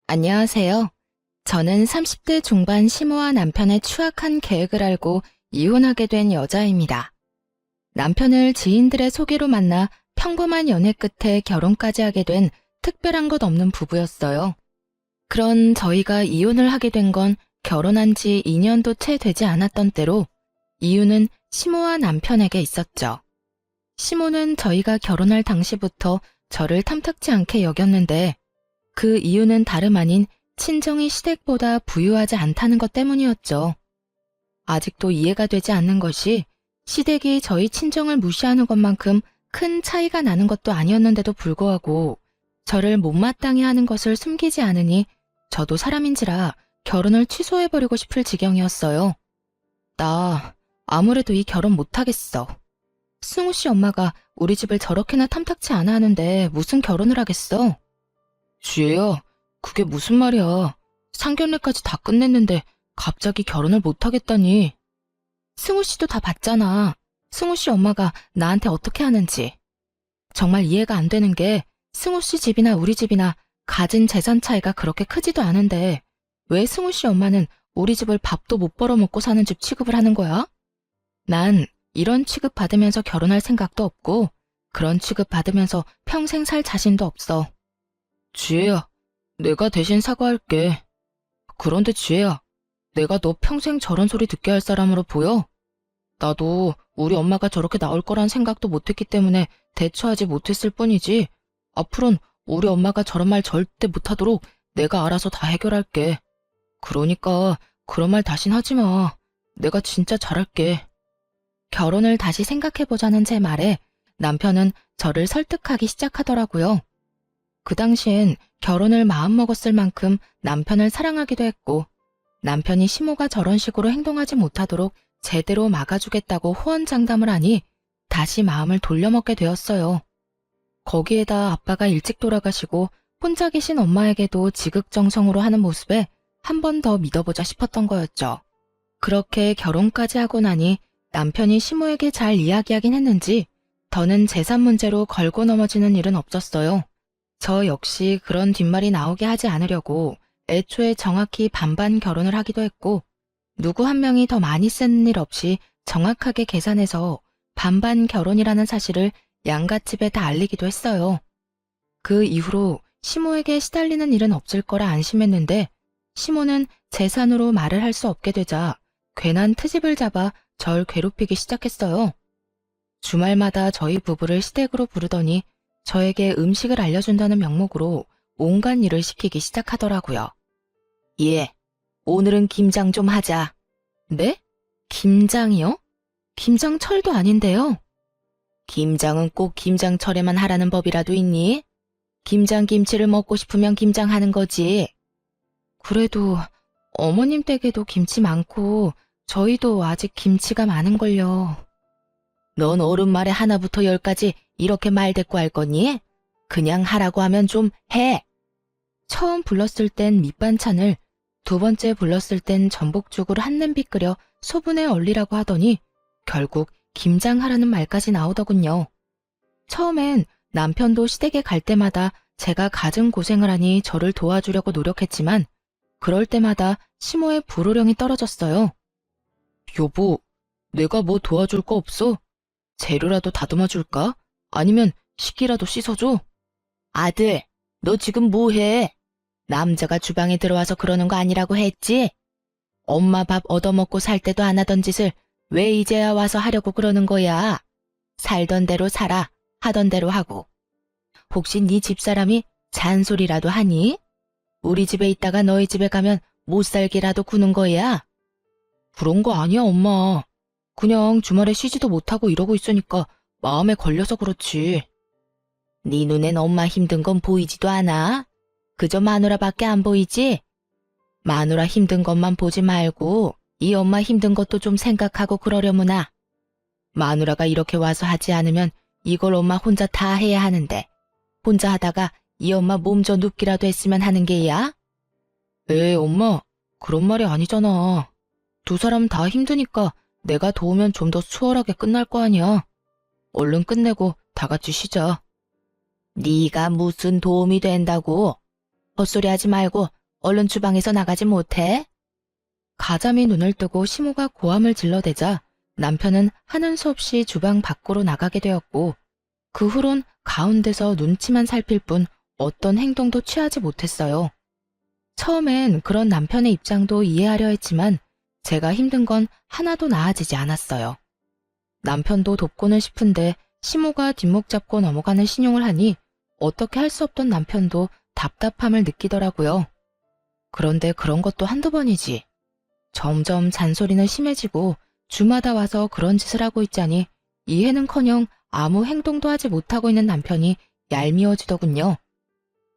안녕하세요. 저는 30대 중반 시모와 남편의 추악한 계획을 알고 이혼하게 된 여자입니다. 남편을 지인들의 소개로 만나 평범한 연애 끝에 결혼까지 하게 된 특별한 것 없는 부부였어요. 그런 저희가 이혼을 하게 된 건 결혼한 지 2년도 채 되지 않았던 때로 이유는 시모와 남편에게 있었죠. 시모는 저희가 결혼할 당시부터 저를 탐탁지 않게 여겼는데 그 이유는 다름 아닌 친정이 시댁보다 부유하지 않다는 것 때문이었죠. 아직도 이해가 되지 않는 것이 시댁이 저희 친정을 무시하는 것만큼 큰 차이가 나는 것도 아니었는데도 불구하고 저를 못마땅해 하는 것을 숨기지 않으니 저도 사람인지라 결혼을 취소해버리고 싶을 지경이었어요. 나 아무래도 이 결혼 못하겠어. 승우 씨 엄마가 우리 집을 저렇게나 탐탁치 않아 하는데 무슨 결혼을 하겠어? 지혜야, 그게 무슨 말이야. 상견례까지 다 끝냈는데 갑자기 결혼을 못하겠다니. 승우 씨도 다 봤잖아. 승우 씨 엄마가 나한테 어떻게 하는지. 정말 이해가 안 되는 게 승우 씨 집이나 우리 집이나 가진 재산 차이가 그렇게 크지도 않은데 왜 승우 씨 엄마는 우리 집을 밥도 못 벌어먹고 사는 집 취급을 하는 거야? 난 이런 취급 받으면서 결혼할 생각도 없고 그런 취급 받으면서 평생 살 자신도 없어. 지혜야, 내가 대신 사과할게. 그런데 지혜야, 내가 너 평생 저런 소리 듣게 할 사람으로 보여? 나도 우리 엄마가 저렇게 나올 거란 생각도 못했기 때문에 대처하지 못했을 뿐이지. 앞으론 우리 엄마가 저런 말 절대 못하도록 내가 알아서 다 해결할게. 그러니까 그런 말 다신 하지 마. 내가 진짜 잘할게. 결혼을 다시 생각해보자는 제 말에 남편은 저를 설득하기 시작하더라고요. 그 당시엔 결혼을 마음먹었을 만큼 남편을 사랑하기도 했고 남편이 시모가 저런 식으로 행동하지 못하도록 제대로 막아주겠다고 호언장담을 하니 다시 마음을 돌려먹게 되었어요. 거기에다 아빠가 일찍 돌아가시고 혼자 계신 엄마에게도 지극정성으로 하는 모습에 한 번 더 믿어보자 싶었던 거였죠. 그렇게 결혼까지 하고 나니 남편이 시모에게 잘 이야기하긴 했는지 더는 재산 문제로 걸고 넘어지는 일은 없었어요. 저 역시 그런 뒷말이 나오게 하지 않으려고 애초에 정확히 반반 결혼을 하기도 했고 누구 한 명이 더 많이 쓰는 일 없이 정확하게 계산해서 반반 결혼이라는 사실을 양가 집에 다 알리기도 했어요. 그 이후로 시모에게 시달리는 일은 없을 거라 안심했는데 시모는 재산으로 말을 할 수 없게 되자 괜한 트집을 잡아 절 괴롭히기 시작했어요. 주말마다 저희 부부를 시댁으로 부르더니 저에게 음식을 알려준다는 명목으로 온갖 일을 시키기 시작하더라고요. 예, 오늘은 김장 좀 하자. 네? 김장이요? 김장철도 아닌데요. 김장은 꼭 김장철에만 하라는 법이라도 있니? 김장김치를 먹고 싶으면 김장하는 거지. 그래도 어머님 댁에도 김치 많고 저희도 아직 김치가 많은걸요. 넌 어른 말에 하나부터 열까지 이렇게 말대꾸 할 거니? 그냥 하라고 하면 좀 해. 처음 불렀을 땐 밑반찬을, 두 번째 불렀을 땐 전복죽을 한 냄비 끓여 소분에 얼리라고 하더니 결국 김장하라는 말까지 나오더군요. 처음엔 남편도 시댁에 갈 때마다 제가 갖은 고생을 하니 저를 도와주려고 노력했지만 그럴 때마다 시모의 불호령이 떨어졌어요. 여보, 내가 뭐 도와줄 거 없어? 재료라도 다듬어 줄까? 아니면 식기라도 씻어줘? 아들, 너 지금 뭐해? 남자가 주방에 들어와서 그러는 거 아니라고 했지? 엄마 밥 얻어먹고 살 때도 안 하던 짓을 왜 이제야 와서 하려고 그러는 거야? 살던 대로 살아, 하던 대로 하고. 혹시 네 집사람이 잔소리라도 하니? 우리 집에 있다가 너희 집에 가면 못 살기라도 구는 거야? 그런 거 아니야, 엄마. 그냥 주말에 쉬지도 못하고 이러고 있으니까 마음에 걸려서 그렇지. 네 눈엔 엄마 힘든 건 보이지도 않아? 그저 마누라밖에 안 보이지? 마누라 힘든 것만 보지 말고 이 엄마 힘든 것도 좀 생각하고 그러려무나. 마누라가 이렇게 와서 하지 않으면 이걸 엄마 혼자 다 해야 하는데 혼자 하다가 이 엄마 몸져 눕기라도 했으면 하는 게야? 에이, 엄마, 그런 말이 아니잖아. 두 사람 다 힘드니까 내가 도우면 좀 더 수월하게 끝날 거 아니야. 얼른 끝내고 다 같이 쉬자. 네가 무슨 도움이 된다고? 헛소리 하지 말고 얼른 주방에서 나가지 못해? 가자미 눈을 뜨고 시모가 고함을 질러대자 남편은 하는 수 없이 주방 밖으로 나가게 되었고 그 후론 가운데서 눈치만 살필 뿐 어떤 행동도 취하지 못했어요. 처음엔 그런 남편의 입장도 이해하려 했지만 제가 힘든 건 하나도 나아지지 않았어요. 남편도 돕고는 싶은데 시모가 뒷목 잡고 넘어가는 신용을 하니 어떻게 할 수 없던 남편도 답답함을 느끼더라고요. 그런데 그런 것도 한두 번이지. 점점 잔소리는 심해지고 주마다 와서 그런 짓을 하고 있자니 이해는커녕 아무 행동도 하지 못하고 있는 남편이 얄미워지더군요.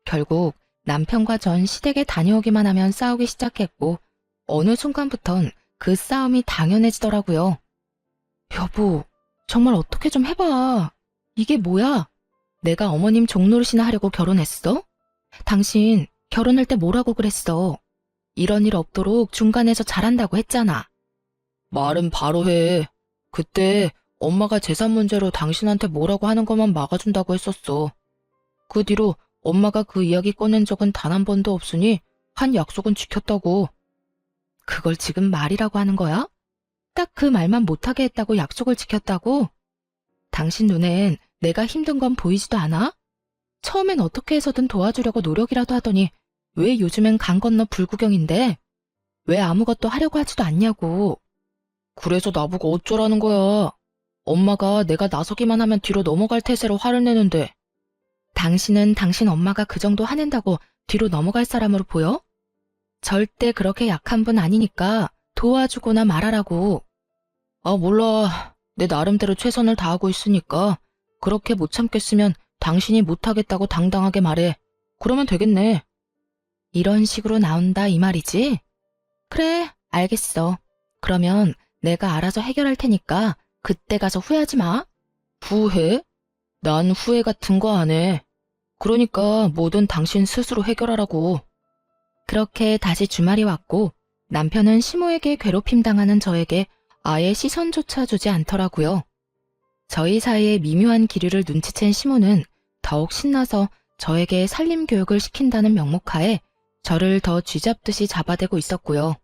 결국 남편과 전 시댁에 다녀오기만 하면 싸우기 시작했고 어느 순간부턴 그 싸움이 당연해지더라고요. 여보, 정말 어떻게 좀 해봐. 이게 뭐야? 내가 어머님 종노릇이나 하려고 결혼했어? 당신 결혼할 때 뭐라고 그랬어? 이런 일 없도록 중간에서 잘한다고 했잖아. 말은 바로 해. 그때 엄마가 재산 문제로 당신한테 뭐라고 하는 것만 막아준다고 했었어. 그 뒤로 엄마가 그 이야기 꺼낸 적은 단 한 번도 없으니 한 약속은 지켰다고. 그걸 지금 말이라고 하는 거야? 딱 그 말만 못하게 했다고 약속을 지켰다고? 당신 눈엔 내가 힘든 건 보이지도 않아? 처음엔 어떻게 해서든 도와주려고 노력이라도 하더니 왜 요즘엔 강 건너 불구경인데? 왜 아무것도 하려고 하지도 않냐고. 그래서 나보고 어쩌라는 거야. 엄마가 내가 나서기만 하면 뒤로 넘어갈 태세로 화를 내는데. 당신은 당신 엄마가 그 정도 화낸다고 뒤로 넘어갈 사람으로 보여? 절대 그렇게 약한 분 아니니까 도와주거나 말하라고. 아, 몰라. 내 나름대로 최선을 다하고 있으니까 그렇게 못 참겠으면 당신이 못하겠다고 당당하게 말해. 그러면 되겠네. 이런 식으로 나온다 이 말이지? 그래, 알겠어. 그러면 내가 알아서 해결할 테니까 그때 가서 후회하지 마. 후회? 난 후회 같은 거 안 해. 그러니까 뭐든 당신 스스로 해결하라고. 그렇게 다시 주말이 왔고 남편은 시모에게 괴롭힘 당하는 저에게 아예 시선조차 주지 않더라고요. 저희 사이의 미묘한 기류를 눈치챈 시모는 더욱 신나서 저에게 살림 교육을 시킨다는 명목하에 저를 더 쥐잡듯이 잡아대고 있었고요.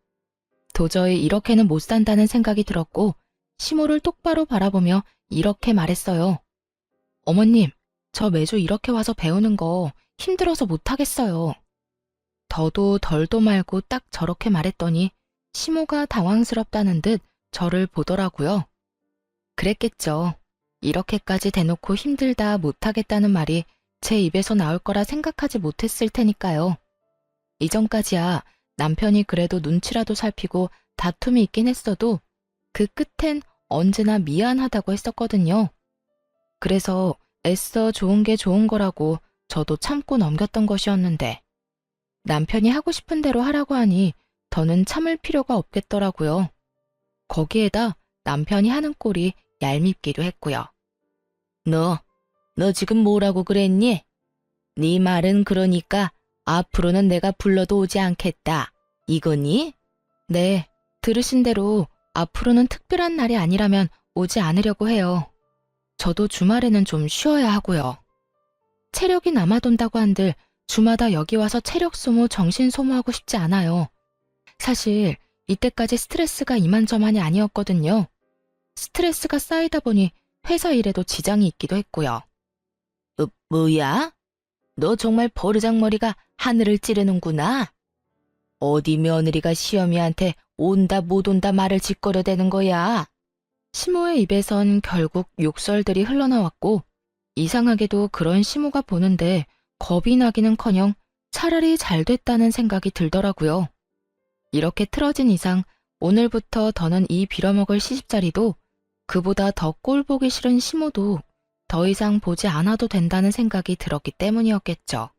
도저히 이렇게는 못 산다는 생각이 들었고 시모를 똑바로 바라보며 이렇게 말했어요. 어머님, 저 매주 이렇게 와서 배우는 거 힘들어서 못하겠어요. 더도 덜도 말고 딱 저렇게 말했더니 시모가 당황스럽다는 듯 저를 보더라고요. 그랬겠죠. 이렇게까지 대놓고 힘들다 못하겠다는 말이 제 입에서 나올 거라 생각하지 못했을 테니까요. 이전까지야 남편이 그래도 눈치라도 살피고 다툼이 있긴 했어도 그 끝엔 언제나 미안하다고 했었거든요. 그래서 애써 좋은 게 좋은 거라고 저도 참고 넘겼던 것이었는데 남편이 하고 싶은 대로 하라고 하니 더는 참을 필요가 없겠더라고요. 거기에다 남편이 하는 꼴이 얄밉기도 했고요. 너 지금 뭐라고 그랬니? 네 말은 그러니까 앞으로는 내가 불러도 오지 않겠다. 이거니? 네, 들으신 대로 앞으로는 특별한 날이 아니라면 오지 않으려고 해요. 저도 주말에는 좀 쉬어야 하고요. 체력이 남아돈다고 한들 주마다 여기 와서 체력 소모, 정신 소모하고 싶지 않아요. 사실 이때까지 스트레스가 이만저만이 아니었거든요. 스트레스가 쌓이다 보니 회사 일에도 지장이 있기도 했고요. 뭐야? 너 정말 버르장머리가 하늘을 찌르는구나. 어디 며느리가 시어미한테 온다 못 온다 말을 짓거려대는 거야. 시모의 입에선 결국 욕설들이 흘러나왔고 이상하게도 그런 시모가 보는데 겁이 나기는커녕 차라리 잘 됐다는 생각이 들더라고요. 이렇게 틀어진 이상 오늘부터 더는 이 빌어먹을 시집자리도 그보다 더 꼴보기 싫은 시모도 더 이상 보지 않아도 된다는 생각이 들었기 때문이었겠죠.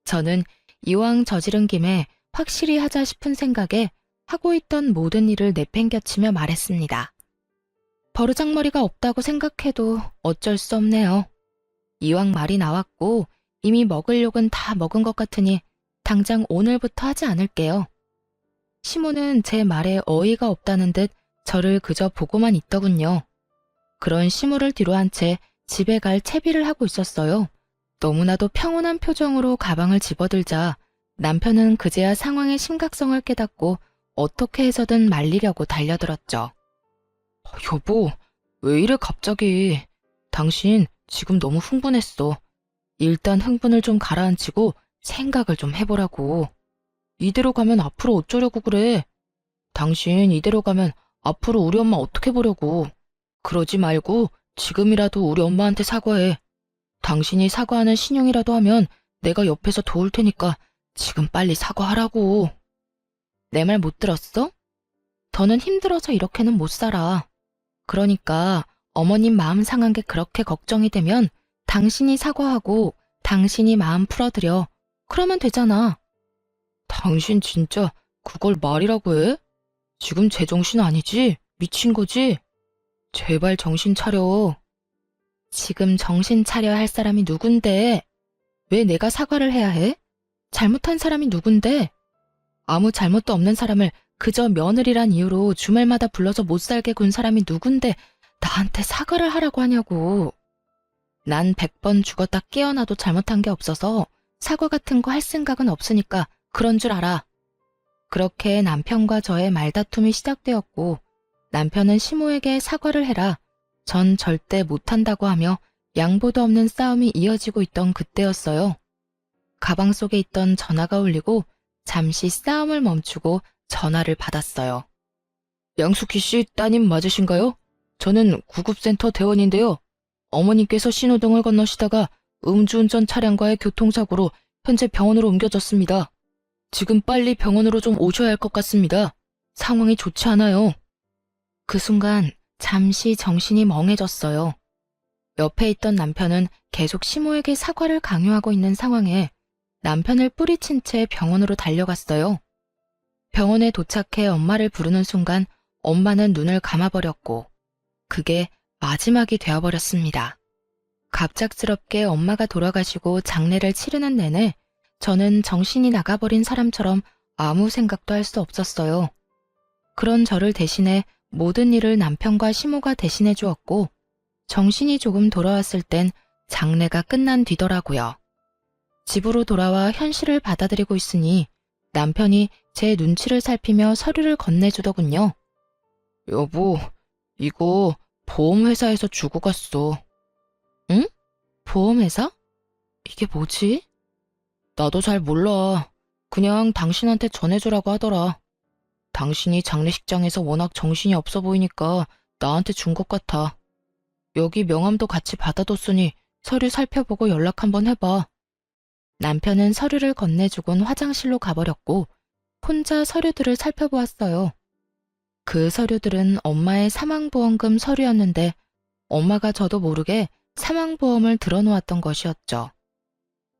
저는 이왕 저지른 김에 확실히 하자 싶은 생각에 하고 있던 모든 일을 내팽겨치며 말했습니다. 버르장머리가 없다고 생각해도 어쩔 수 없네요. 이왕 말이 나왔고 이미 먹을 욕은 다 먹은 것 같으니 당장 오늘부터 하지 않을게요. 시모는 제 말에 어이가 없다는 듯 저를 그저 보고만 있더군요. 그런 시모를 뒤로한 채 집에 갈 채비를 하고 있었어요. 너무나도 평온한 표정으로 가방을 집어들자 남편은 그제야 상황의 심각성을 깨닫고 어떻게 해서든 말리려고 달려들었죠. 여보, 왜 이래 갑자기? 당신 지금 너무 흥분했어. 일단 흥분을 좀 가라앉히고 생각을 좀 해보라고. 이대로 가면 앞으로 어쩌려고 그래? 당신 이대로 가면 앞으로 우리 엄마 어떻게 보려고. 그러지 말고 지금이라도 우리 엄마한테 사과해. 당신이 사과하는 신용이라도 하면 내가 옆에서 도울 테니까 지금 빨리 사과하라고. 내 말 못 들었어? 더는 힘들어서 이렇게는 못 살아. 그러니까 어머님 마음 상한 게 그렇게 걱정이 되면 당신이 사과하고 당신이 마음 풀어드려. 그러면 되잖아. 당신 진짜 그걸 말이라고 해? 지금 제정신 아니지? 미친 거지? 제발 정신 차려. 지금 정신 차려야 할 사람이 누군데? 왜 내가 사과를 해야 해? 잘못한 사람이 누군데? 아무 잘못도 없는 사람을 그저 며느리란 이유로 주말마다 불러서 못 살게 군 사람이 누군데 나한테 사과를 하라고 하냐고. 난 100번 죽었다 깨어나도 잘못한 게 없어서 사과 같은 거 할 생각은 없으니까 그런 줄 알아. 그렇게 남편과 저의 말다툼이 시작되었고 남편은 시모에게 사과를 해라. 전 절대 못한다고 하며 양보도 없는 싸움이 이어지고 있던 그때였어요. 가방 속에 있던 전화가 울리고 잠시 싸움을 멈추고 전화를 받았어요. 양숙희 씨 따님 맞으신가요? 저는 구급센터 대원인데요. 어머님께서 신호등을 건너시다가 음주운전 차량과의 교통사고로 현재 병원으로 옮겨졌습니다. 지금 빨리 병원으로 좀 오셔야 할 것 같습니다. 상황이 좋지 않아요. 그 순간 잠시 정신이 멍해졌어요. 옆에 있던 남편은 계속 시모에게 사과를 강요하고 있는 상황에 남편을 뿌리친 채 병원으로 달려갔어요. 병원에 도착해 엄마를 부르는 순간 엄마는 눈을 감아버렸고 그게 마지막이 되어버렸습니다. 갑작스럽게 엄마가 돌아가시고 장례를 치르는 내내 저는 정신이 나가버린 사람처럼 아무 생각도 할 수 없었어요. 그런 저를 대신해 모든 일을 남편과 시모가 대신해 주었고 정신이 조금 돌아왔을 땐 장례가 끝난 뒤더라고요. 집으로 돌아와 현실을 받아들이고 있으니 남편이 제 눈치를 살피며 서류를 건네주더군요. 여보, 이거 보험회사에서 주고 갔어. 응? 보험회사? 이게 뭐지? 나도 잘 몰라. 그냥 당신한테 전해주라고 하더라. 당신이 장례식장에서 워낙 정신이 없어 보이니까 나한테 준 것 같아. 여기 명함도 같이 받아뒀으니 서류 살펴보고 연락 한번 해봐. 남편은 서류를 건네주곤 화장실로 가버렸고 혼자 서류들을 살펴보았어요. 그 서류들은 엄마의 사망보험금 서류였는데 엄마가 저도 모르게 사망보험을 들어놓았던 것이었죠.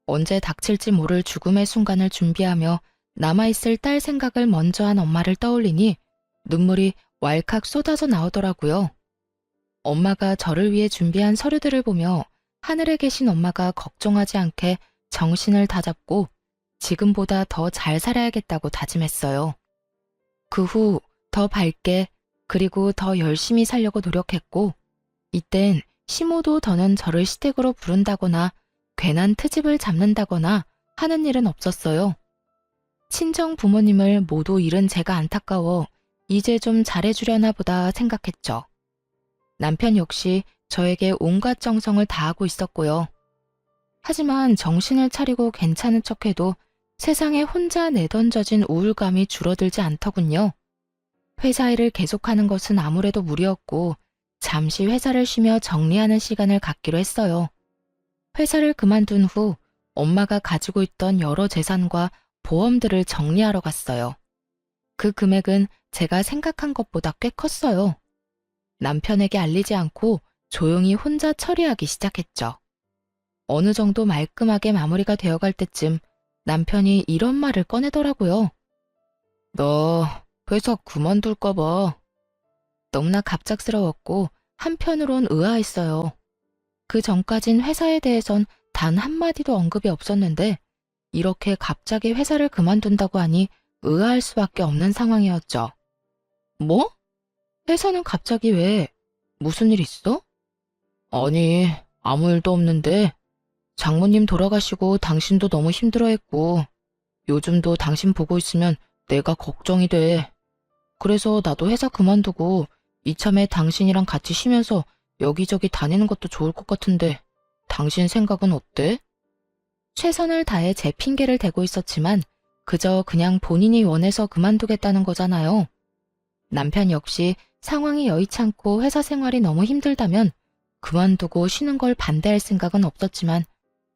언제 닥칠지 모를 죽음의 순간을 준비하며 남아있을 딸 생각을 먼저 한 엄마를 떠올리니 눈물이 왈칵 쏟아져 나오더라고요. 엄마가 저를 위해 준비한 서류들을 보며 하늘에 계신 엄마가 걱정하지 않게 정신을 다잡고 지금보다 더 잘 살아야겠다고 다짐했어요. 그 후 더 밝게 그리고 더 열심히 살려고 노력했고 이땐 시모도 더는 저를 시댁으로 부른다거나 괜한 트집을 잡는다거나 하는 일은 없었어요. 친정 부모님을 모두 잃은 제가 안타까워 이제 좀 잘해주려나 보다 생각했죠. 남편 역시 저에게 온갖 정성을 다하고 있었고요. 하지만 정신을 차리고 괜찮은 척해도 세상에 혼자 내던져진 우울감이 줄어들지 않더군요. 회사 일을 계속하는 것은 아무래도 무리였고 잠시 회사를 쉬며 정리하는 시간을 갖기로 했어요. 회사를 그만둔 후 엄마가 가지고 있던 여러 재산과 보험들을 정리하러 갔어요. 그 금액은 제가 생각한 것보다 꽤 컸어요. 남편에게 알리지 않고 조용히 혼자 처리하기 시작했죠. 어느 정도 말끔하게 마무리가 되어갈 때쯤 남편이 이런 말을 꺼내더라고요. 나 회사 그만둘까 봐. 너무나 갑작스러웠고 한편으론 의아했어요. 그 전까진 회사에 대해선 단 한마디도 언급이 없었는데 이렇게 갑자기 회사를 그만둔다고 하니 의아할 수밖에 없는 상황이었죠. 뭐? 회사는 갑자기 왜? 무슨 일 있어? 아니, 아무 일도 없는데 장모님 돌아가시고 당신도 너무 힘들어했고 요즘도 당신 보고 있으면 내가 걱정이 돼. 그래서 나도 회사 그만두고 이참에 당신이랑 같이 쉬면서 여기저기 다니는 것도 좋을 것 같은데 당신 생각은 어때? 최선을 다해 제 핑계를 대고 있었지만 그저 그냥 본인이 원해서 그만두겠다는 거잖아요. 남편 역시 상황이 여의치 않고 회사 생활이 너무 힘들다면 그만두고 쉬는 걸 반대할 생각은 없었지만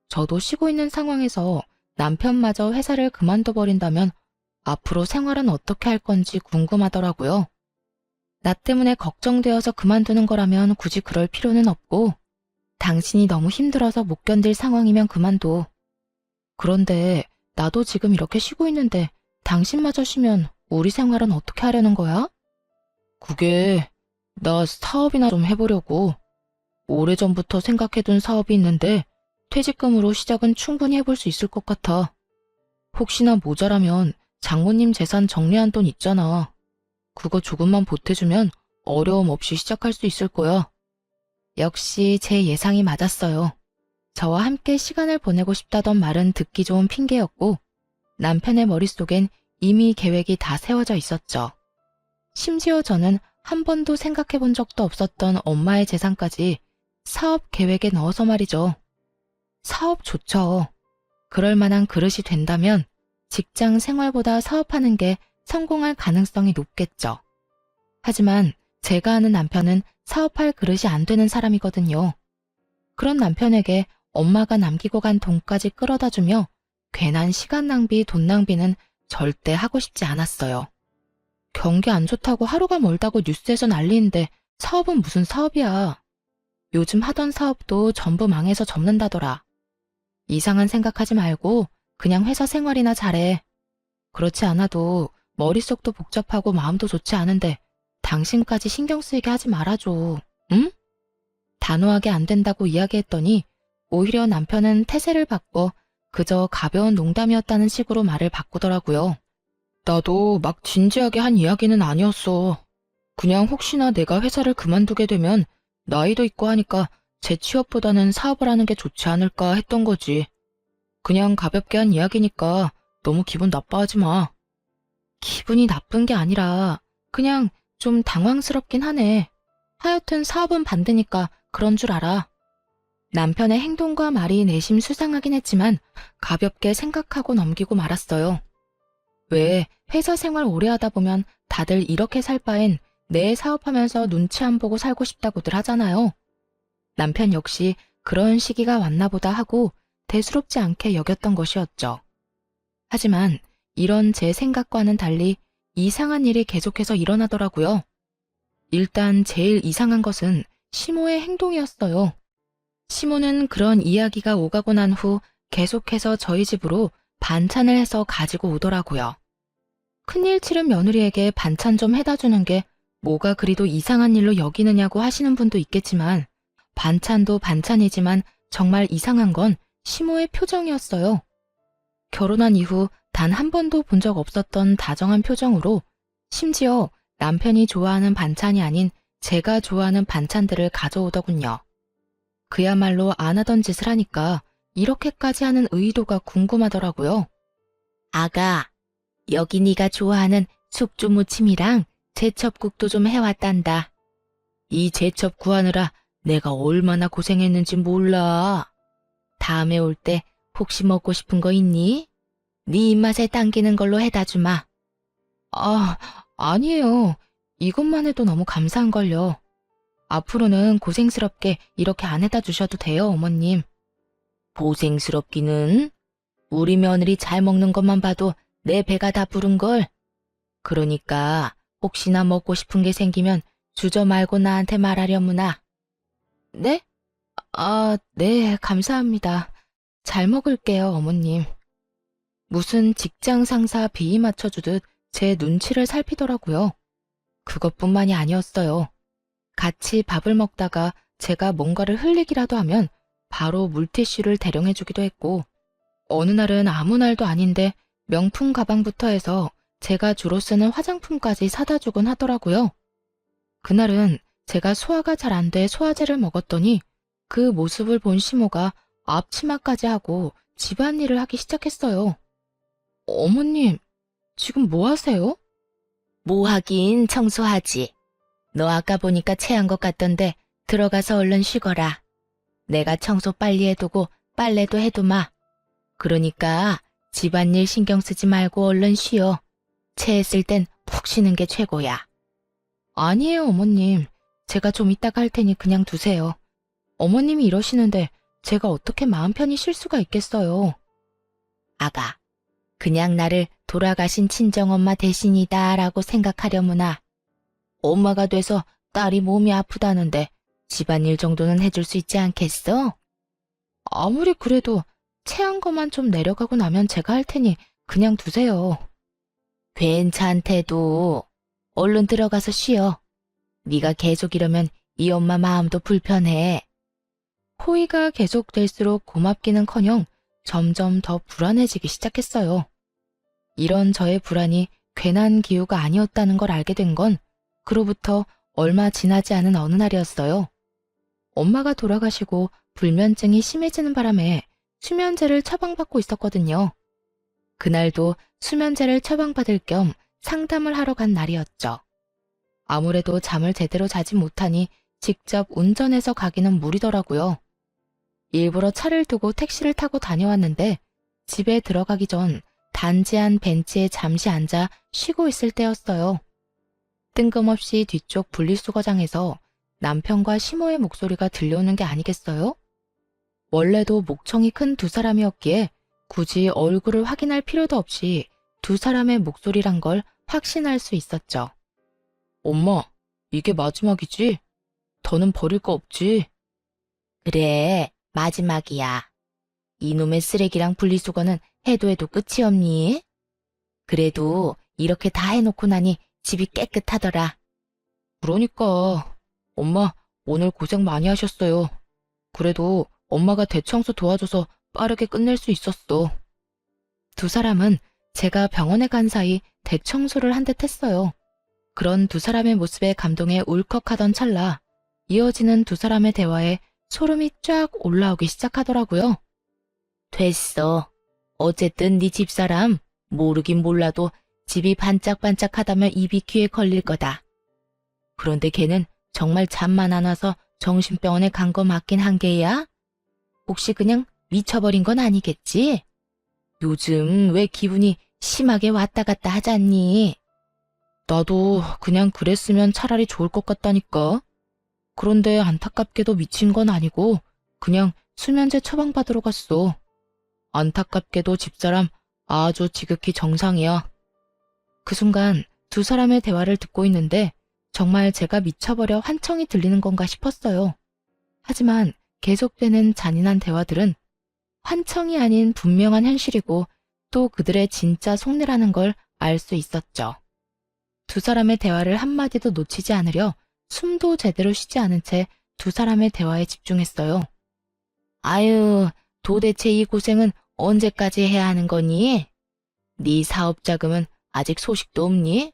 저도 쉬고 있는 상황에서 남편마저 회사를 그만둬 버린다면 앞으로 생활은 어떻게 할 건지 궁금하더라고요. 나 때문에 걱정되어서 그만두는 거라면 굳이 그럴 필요는 없고 당신이 너무 힘들어서 못 견딜 상황이면 그만둬. 그런데 나도 지금 이렇게 쉬고 있는데 당신마저 쉬면 우리 생활은 어떻게 하려는 거야? 그게 나 사업이나 좀 해보려고. 오래전부터 생각해둔 사업이 있는데 퇴직금으로 시작은 충분히 해볼 수 있을 것 같아. 혹시나 모자라면 장모님 재산 정리한 돈 있잖아. 그거 조금만 보태주면 어려움 없이 시작할 수 있을 거야. 역시 제 예상이 맞았어요. 저와 함께 시간을 보내고 싶다던 말은 듣기 좋은 핑계였고 남편의 머릿속엔 이미 계획이 다 세워져 있었죠. 심지어 저는 한 번도 생각해 본 적도 없었던 엄마의 재산까지 사업 계획에 넣어서 말이죠. 사업 좋죠. 그럴 만한 그릇이 된다면 직장 생활보다 사업하는 게 성공할 가능성이 높겠죠. 하지만 제가 아는 남편은 사업할 그릇이 안 되는 사람이거든요. 그런 남편에게 엄마가 남기고 간 돈까지 끌어다 주며 괜한 시간 낭비, 돈 낭비는 절대 하고 싶지 않았어요. 경기 안 좋다고 하루가 멀다고 뉴스에서 난리인데 사업은 무슨 사업이야. 요즘 하던 사업도 전부 망해서 접는다더라. 이상한 생각하지 말고 그냥 회사 생활이나 잘해. 그렇지 않아도 머릿속도 복잡하고 마음도 좋지 않은데 당신까지 신경 쓰이게 하지 말아줘. 응? 단호하게 안 된다고 이야기했더니 오히려 남편은 태세를 바꿔 그저 가벼운 농담이었다는 식으로 말을 바꾸더라고요. 나도 막 진지하게 한 이야기는 아니었어. 그냥 혹시나 내가 회사를 그만두게 되면 나이도 있고 하니까 재취업보다는 사업을 하는 게 좋지 않을까 했던 거지. 그냥 가볍게 한 이야기니까 너무 기분 나빠하지 마. 기분이 나쁜 게 아니라 그냥 좀 당황스럽긴 하네. 하여튼 사업은 반대니까 그런 줄 알아. 남편의 행동과 말이 내심 수상하긴 했지만 가볍게 생각하고 넘기고 말았어요. 왜 회사 생활 오래 하다 보면 다들 이렇게 살 바엔 내 사업하면서 눈치 안 보고 살고 싶다고들 하잖아요. 남편 역시 그런 시기가 왔나 보다 하고 대수롭지 않게 여겼던 것이었죠. 하지만 이런 제 생각과는 달리 이상한 일이 계속해서 일어나더라고요. 일단 제일 이상한 것은 시모의 행동이었어요. 시모는 그런 이야기가 오가고 난 후 계속해서 저희 집으로 반찬을 해서 가지고 오더라고요. 큰일 치른 며느리에게 반찬 좀 해다 주는 게 뭐가 그리도 이상한 일로 여기느냐고 하시는 분도 있겠지만 반찬도 반찬이지만 정말 이상한 건 시모의 표정이었어요. 결혼한 이후 단 한 번도 본 적 없었던 다정한 표정으로 심지어 남편이 좋아하는 반찬이 아닌 제가 좋아하는 반찬들을 가져오더군요. 그야말로 안 하던 짓을 하니까 이렇게까지 하는 의도가 궁금하더라고요. 아가, 여기 네가 좋아하는 숙주무침이랑 제첩국도 좀 해왔단다. 이 제첩 구하느라 내가 얼마나 고생했는지 몰라. 다음에 올 때 혹시 먹고 싶은 거 있니? 네 입맛에 당기는 걸로 해다 주마. 아, 아니에요. 이것만 해도 너무 감사한걸요. 앞으로는 고생스럽게 이렇게 안 해다 주셔도 돼요, 어머님. 고생스럽기는? 우리 며느리 잘 먹는 것만 봐도 내 배가 다 부른걸. 그러니까 혹시나 먹고 싶은 게 생기면 주저 말고 나한테 말하려무나. 네? 네, 감사합니다. 잘 먹을게요, 어머님. 무슨 직장 상사 비위 맞춰주듯 제 눈치를 살피더라고요. 그것뿐만이 아니었어요. 같이 밥을 먹다가 제가 뭔가를 흘리기라도 하면 바로 물티슈를 대령해주기도 했고, 어느 날은 아무 날도 아닌데 명품 가방부터 해서 제가 주로 쓰는 화장품까지 사다 주곤 하더라고요. 그날은 제가 소화가 잘 안 돼 소화제를 먹었더니 그 모습을 본 시모가 앞치마까지 하고 집안일을 하기 시작했어요. 어머님, 지금 뭐 하세요? 뭐 하긴 청소하지. 너 아까 보니까 체한 것 같던데 들어가서 얼른 쉬거라. 내가 청소 빨리 해두고 빨래도 해두마. 그러니까 집안일 신경 쓰지 말고 얼른 쉬어. 체했을 땐 푹 쉬는 게 최고야. 아니에요, 어머님. 제가 좀 이따가 할 테니 그냥 두세요. 어머님이 이러시는데 제가 어떻게 마음 편히 쉴 수가 있겠어요. 아가, 그냥 나를 돌아가신 친정엄마 대신이다라고 생각하려무나. 엄마가 돼서 딸이 몸이 아프다는데 집안일 정도는 해줄 수 있지 않겠어? 아무리 그래도 체한 것만 좀 내려가고 나면 제가 할 테니 그냥 두세요. 괜찮대도 얼른 들어가서 쉬어. 네가 계속 이러면 이 엄마 마음도 불편해. 호의가 계속될수록 고맙기는커녕 점점 더 불안해지기 시작했어요. 이런 저의 불안이 괜한 기우가 아니었다는 걸 알게 된 건 그로부터 얼마 지나지 않은 어느 날이었어요. 엄마가 돌아가시고 불면증이 심해지는 바람에 수면제를 처방받고 있었거든요. 그날도 수면제를 처방받을 겸 상담을 하러 간 날이었죠. 아무래도 잠을 제대로 자지 못하니 직접 운전해서 가기는 무리더라고요. 일부러 차를 두고 택시를 타고 다녀왔는데 집에 들어가기 전 단지 한 벤치에 잠시 앉아 쉬고 있을 때였어요. 뜬금없이 뒤쪽 분리수거장에서 남편과 시모의 목소리가 들려오는 게 아니겠어요? 원래도 목청이 큰 두 사람이었기에 굳이 얼굴을 확인할 필요도 없이 두 사람의 목소리란 걸 확신할 수 있었죠. 엄마, 이게 마지막이지? 더는 버릴 거 없지? 그래, 마지막이야. 이놈의 쓰레기랑 분리수거는 해도 해도 끝이 없니? 그래도 이렇게 다 해놓고 나니 집이 깨끗하더라. 그러니까 엄마 오늘 고생 많이 하셨어요. 그래도 엄마가 대청소 도와줘서 빠르게 끝낼 수 있었어. 두 사람은 제가 병원에 간 사이 대청소를 한 듯 했어요. 그런 두 사람의 모습에 감동해 울컥하던 찰나 이어지는 두 사람의 대화에 소름이 쫙 올라오기 시작하더라고요. 됐어. 어쨌든 네 집사람 모르긴 몰라도 집이 반짝반짝하다면 입이 귀에 걸릴 거다. 그런데 걔는 정말 잠만 안 와서 정신병원에 간 거 맞긴 한 게야? 혹시 그냥 미쳐버린 건 아니겠지? 요즘 왜 기분이 심하게 왔다 갔다 하잖니? 나도 그냥 그랬으면 차라리 좋을 것 같다니까. 그런데 안타깝게도 미친 건 아니고 그냥 수면제 처방받으러 갔어. 안타깝게도 집사람 아주 지극히 정상이야. 그 순간 두 사람의 대화를 듣고 있는데 정말 제가 미쳐버려 환청이 들리는 건가 싶었어요. 하지만 계속되는 잔인한 대화들은 환청이 아닌 분명한 현실이고 또 그들의 진짜 속내라는 걸 알 수 있었죠. 두 사람의 대화를 한마디도 놓치지 않으려 숨도 제대로 쉬지 않은 채 두 사람의 대화에 집중했어요. 아유, 도대체 이 고생은 언제까지 해야 하는 거니? 네 사업 자금은 아직 소식도 없니?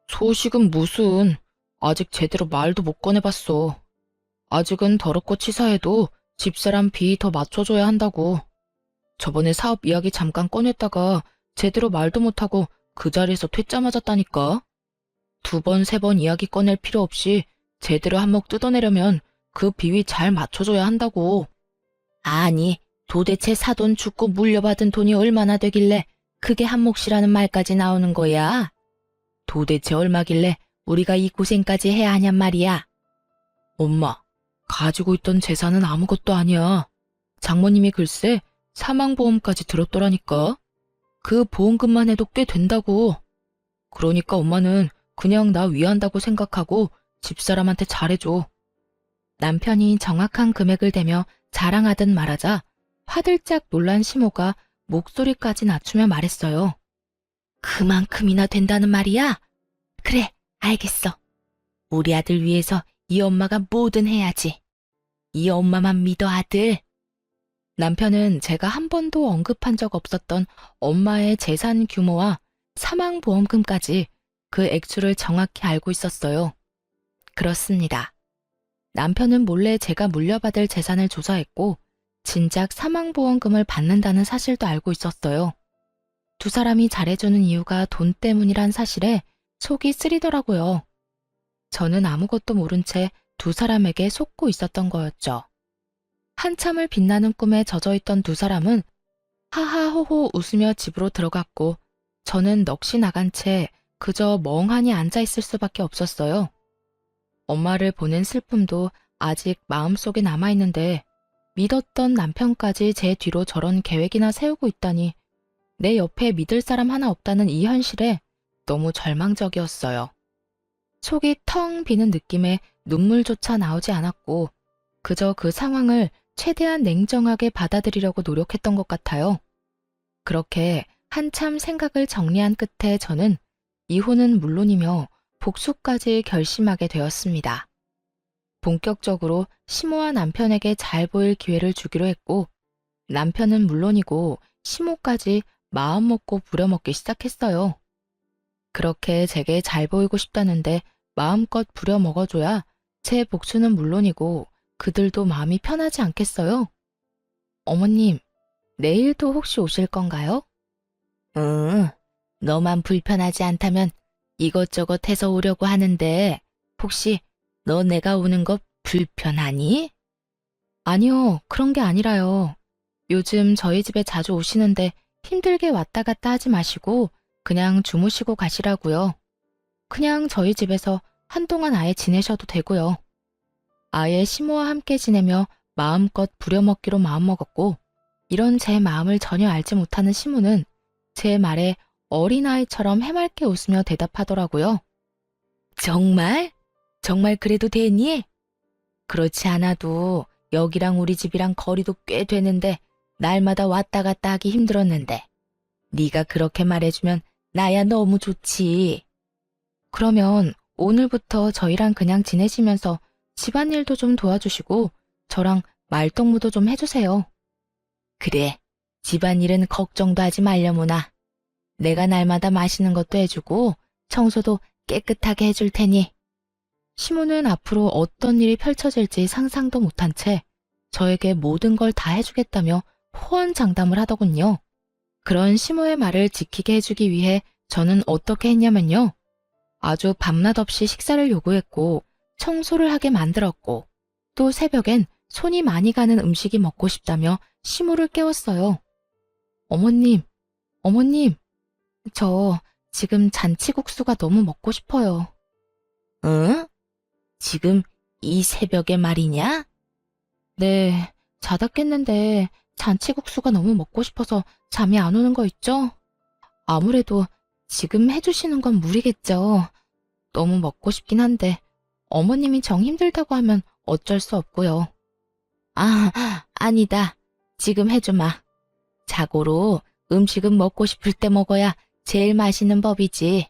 소식은 무슨, 아직 제대로 말도 못 꺼내봤어. 아직은 더럽고 치사해도 집사람 비 더 맞춰줘야 한다고. 저번에 사업 이야기 잠깐 꺼냈다가 제대로 말도 못하고 그 자리에서 퇴짜 맞았다니까. 두 번, 세 번 이야기 꺼낼 필요 없이 제대로 한몫 뜯어내려면 그 비위 잘 맞춰줘야 한다고. 아니, 도대체 사돈 죽고 물려받은 돈이 얼마나 되길래 그게 한몫이라는 말까지 나오는 거야? 도대체 얼마길래 우리가 이 고생까지 해야 하냔 말이야. 엄마, 가지고 있던 재산은 아무것도 아니야. 장모님이 글쎄 사망보험까지 들었더라니까. 그 보험금만 해도 꽤 된다고. 그러니까 엄마는 그냥 나 위한다고 생각하고 집사람한테 잘해줘. 남편이 정확한 금액을 대며 자랑하듯 말하자 화들짝 놀란 시모가 목소리까지 낮추며 말했어요. 그만큼이나 된다는 말이야? 그래, 알겠어. 우리 아들 위해서 이 엄마가 뭐든 해야지. 이 엄마만 믿어, 아들. 남편은 제가 한 번도 언급한 적 없었던 엄마의 재산 규모와 사망보험금까지 그 액수를 정확히 알고 있었어요. 그렇습니다. 남편은 몰래 제가 물려받을 재산을 조사했고 진작 사망보험금을 받는다는 사실도 알고 있었어요. 두 사람이 잘해주는 이유가 돈 때문이란 사실에 속이 쓰리더라고요. 저는 아무것도 모른 채 두 사람에게 속고 있었던 거였죠. 한참을 빛나는 꿈에 젖어있던 두 사람은 하하호호 웃으며 집으로 들어갔고 저는 넋이 나간 채 그저 멍하니 앉아있을 수밖에 없었어요. 엄마를 보낸 슬픔도 아직 마음속에 남아있는데 믿었던 남편까지 제 뒤로 저런 계획이나 세우고 있다니 내 옆에 믿을 사람 하나 없다는 이 현실에 너무 절망적이었어요. 속이 텅 비는 느낌에 눈물조차 나오지 않았고 그저 그 상황을 최대한 냉정하게 받아들이려고 노력했던 것 같아요. 그렇게 한참 생각을 정리한 끝에 저는 이혼은 물론이며 복수까지 결심하게 되었습니다. 본격적으로 시모와 남편에게 잘 보일 기회를 주기로 했고 남편은 물론이고 시모까지 마음먹고 부려먹기 시작했어요. 그렇게 제게 잘 보이고 싶다는데 마음껏 부려먹어줘야 제 복수는 물론이고 그들도 마음이 편하지 않겠어요? 어머님, 내일도 혹시 오실 건가요? 응, 너만 불편하지 않다면 이것저것 해서 오려고 하는데 혹시 너 내가 오는 거 불편하니? 아니요, 그런 게 아니라요. 요즘 저희 집에 자주 오시는데 힘들게 왔다 갔다 하지 마시고 그냥 주무시고 가시라고요. 그냥 저희 집에서 한동안 아예 지내셔도 되고요. 아예 시모와 함께 지내며 마음껏 부려먹기로 마음먹었고 이런 제 마음을 전혀 알지 못하는 시모는 제 말에 어린아이처럼 해맑게 웃으며 대답하더라고요. 정말? 정말 그래도 되니? 그렇지 않아도 여기랑 우리 집이랑 거리도 꽤 되는데 날마다 왔다 갔다 하기 힘들었는데 네가 그렇게 말해주면 나야 너무 좋지. 그러면 오늘부터 저희랑 그냥 지내시면서 집안일도 좀 도와주시고 저랑 말동무도 좀 해주세요. 그래, 집안일은 걱정도 하지 말려무나. 내가 날마다 마시는 것도 해주고 청소도 깨끗하게 해줄 테니. 시모는 앞으로 어떤 일이 펼쳐질지 상상도 못한 채 저에게 모든 걸 다 해주겠다며 호언장담을 하더군요. 그런 시모의 말을 지키게 해주기 위해 저는 어떻게 했냐면요. 아주 밤낮 없이 식사를 요구했고 청소를 하게 만들었고 또 새벽엔 손이 많이 가는 음식이 먹고 싶다며 시모를 깨웠어요. 어머님, 어머님, 저 지금 잔치국수가 너무 먹고 싶어요. 응? 지금 이 새벽에 말이냐? 네, 자다 깼는데 잔치국수가 너무 먹고 싶어서 잠이 안 오는 거 있죠? 아무래도 지금 해주시는 건 무리겠죠. 너무 먹고 싶긴 한데 어머님이 정 힘들다고 하면 어쩔 수 없고요. 아, 아니다. 지금 해주마. 자고로 음식은 먹고 싶을 때 먹어야 제일 맛있는 법이지.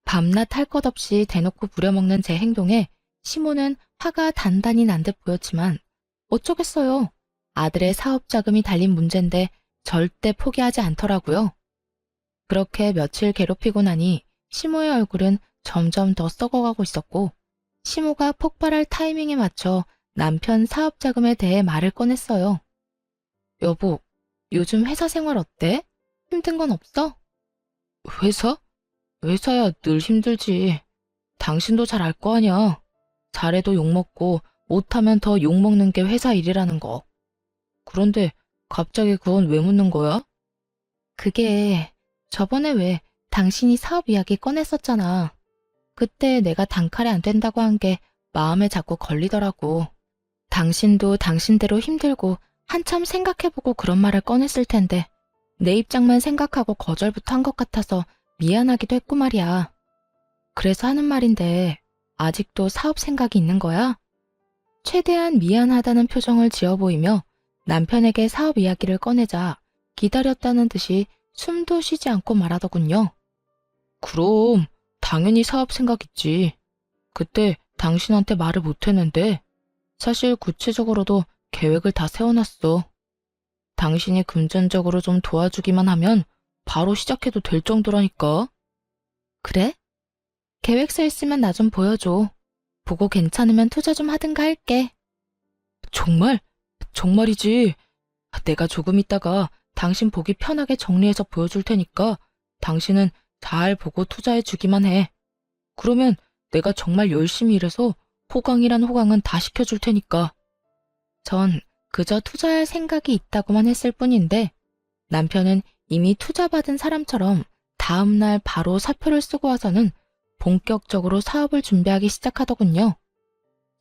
밤낮 할 것 없이 대놓고 부려먹는 제 행동에 시모는 화가 단단히 난 듯 보였지만 어쩌겠어요. 아들의 사업 자금이 달린 문제인데 절대 포기하지 않더라고요. 그렇게 며칠 괴롭히고 나니 시모의 얼굴은 점점 더 썩어가고 있었고 시모가 폭발할 타이밍에 맞춰 남편 사업 자금에 대해 말을 꺼냈어요. 여보, 요즘 회사 생활 어때? 힘든 건 없어? 회사? 회사야 늘 힘들지. 당신도 잘 알 거 아냐. 잘해도 욕먹고 못하면 더 욕먹는 게 회사 일이라는 거. 그런데 갑자기 그건 왜 묻는 거야? 그게 저번에 왜 당신이 사업 이야기 꺼냈었잖아. 그때 내가 단칼에 안 된다고 한 게 마음에 자꾸 걸리더라고. 당신도 당신대로 힘들고 한참 생각해보고 그런 말을 꺼냈을 텐데 내 입장만 생각하고 거절부터 한 것 같아서 미안하기도 했고 말이야. 그래서 하는 말인데 아직도 사업 생각이 있는 거야? 최대한 미안하다는 표정을 지어 보이며 남편에게 사업 이야기를 꺼내자 기다렸다는 듯이 숨도 쉬지 않고 말하더군요. 그럼 당연히 사업 생각 있지. 그때 당신한테 말을 못했는데 사실 구체적으로도 계획을 다 세워놨어. 당신이 금전적으로 좀 도와주기만 하면 바로 시작해도 될 정도라니까. 그래? 계획서 있으면 나 좀 보여줘. 보고 괜찮으면 투자 좀 하든가 할게. 정말? 정말이지. 내가 조금 있다가 당신 보기 편하게 정리해서 보여줄 테니까 당신은 잘 보고 투자해 주기만 해. 그러면 내가 정말 열심히 일해서 호강이란 호강은 다 시켜줄 테니까. 전 그저 투자할 생각이 있다고만 했을 뿐인데 남편은 이미 투자받은 사람처럼 다음날 바로 사표를 쓰고 와서는 본격적으로 사업을 준비하기 시작하더군요.